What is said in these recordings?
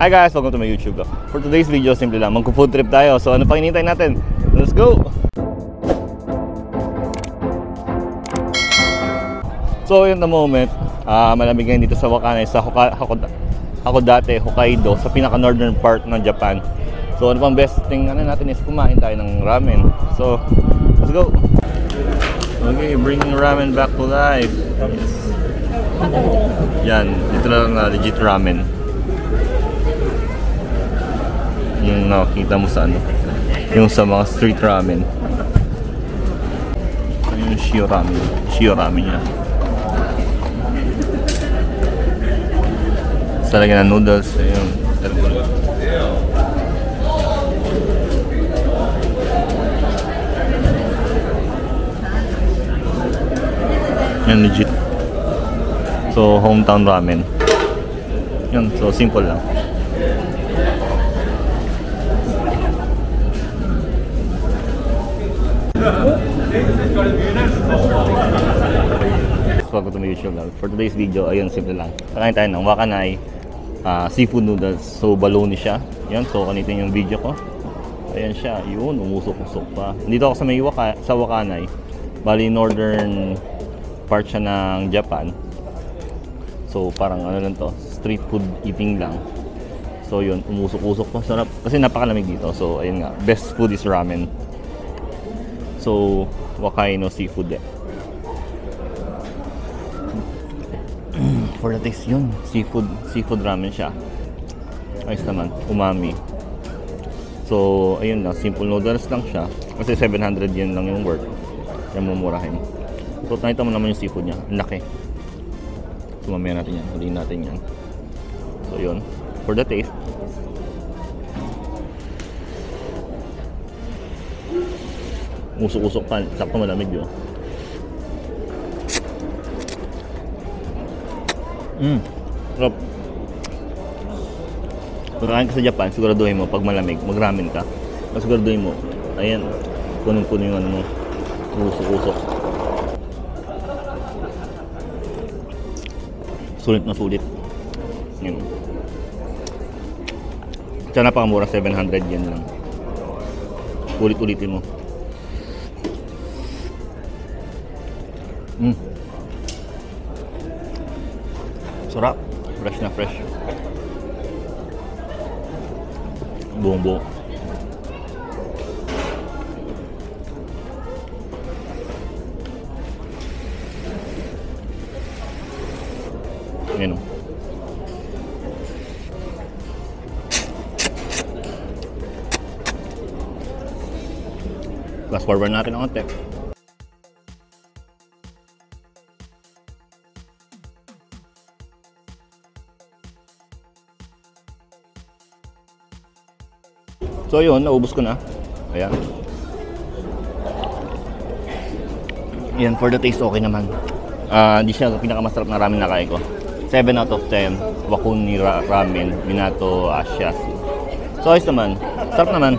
Hi guys! Welcome to my YouTube. For today's video, simple lang, mag-food trip tayo. So ano pang hinihintay natin? Let's go! So in the moment, malamig ngayon dito sa Wakkanai, sa Hakodate, Hokkaido, sa pinaka-northern part ng Japan. So ano pang best thing natin is kumain tayo ng ramen. So, let's go! Okay, bringing ramen back to life. Yan, dito na lang na legit ramen. Yung nakikita mo sa ano, yung sa mga street ramen. Yung shio ramen niya. Sa lagyan ng noodles, yung yan legit. So hometown ramen. Yun, so simple lang. Welcome to my YouTube channel. For today's video, ayun, simple lang. Kakain tayo ng Wakkanai seafood noodles. So baloney siya. Yan, so kanitin yung video ko. Ayan siya, yun, umusok-usok pa. Dito ako sa may Wakkanai. Bali northern part siya ng Japan. So parang ano lang to, street food eating lang. So yun, umusok-usok pa. Sarap kasi napakalamig dito. So ayun nga, best food is ramen. So Wakkanai seafood eh. For the taste yun, seafood ramen siya. Ayos naman, umami. So ayun lang, simple noodles lang siya. Kasi 700 yen lang yung worth. Yan mumurahin. So nakita mo naman yung seafood niya, ang laki. So mamaya natin yan, huliin natin yan. So yun, for the taste. Usok-usok pa, sakto malamig yun. Sarap. Pag kain ka sa Japan, siguraduhin mo pag malamig, mag-ramen ka. Siguraduhin mo, ayan, punong-puno yung ano mo, usok-usok. Sulit na sulit. Yun. Tsaka napakamura, 700 yen lang. Ulit-ulitin mo. Sarap. Fresh na fresh. Buong-buong. Ayan o. Fast forward natin ang konti. So yun, naubos ko na. Ayan. Yan, for the taste okay naman. Hindi siya pinakamasarap na ramen na kain ko. 7 out of 10. Wakuni ramen, Minato Ashiyasu. So ayos naman. Sarap naman.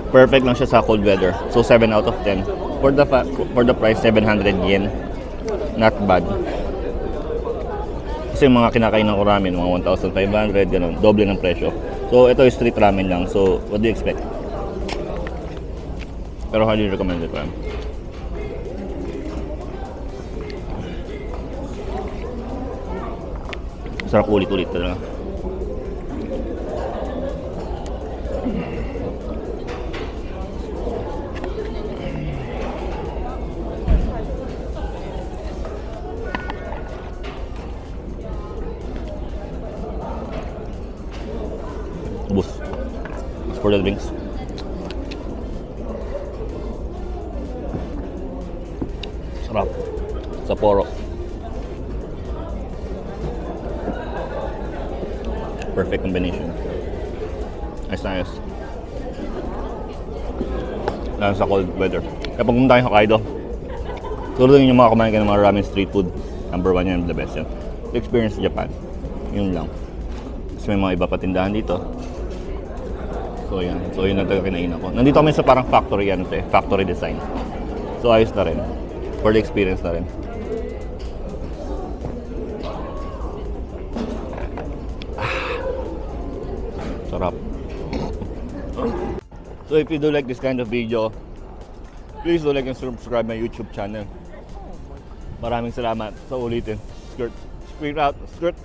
Perfect lang siya sa cold weather. So 7 out of 10. For the price, 700 yen. Not bad. Kasi yung mga kinakain ng ramen, mga 1,500, ganun, doble ng presyo. So ito is street ramen lang. So what do you expect? Pero highly recommended pa. Sarap ulit-ulit talaga. Ubus. For the drinks. Sarap. Sapporo. Perfect combination. Ayos na ayos. Lalo sa cold weather. Kapag pumunta kayo sa Hokkaido, tulad yung mga kumain ka ng mga ramen street food. Number 1 yan, the best yan. The experience sa Japan. Yun lang. Kasi may mga iba pa tindahan dito. So yan. So yun ang kinain ako. Nandito kami sa parang factory yan, factory design. So ayos na rin. For the experience na rin. Sarap. So if you do like this kind of video, please do like and subscribe my YouTube channel. Maraming salamat. So ulitin. Skirt. Skirt out. Skirt.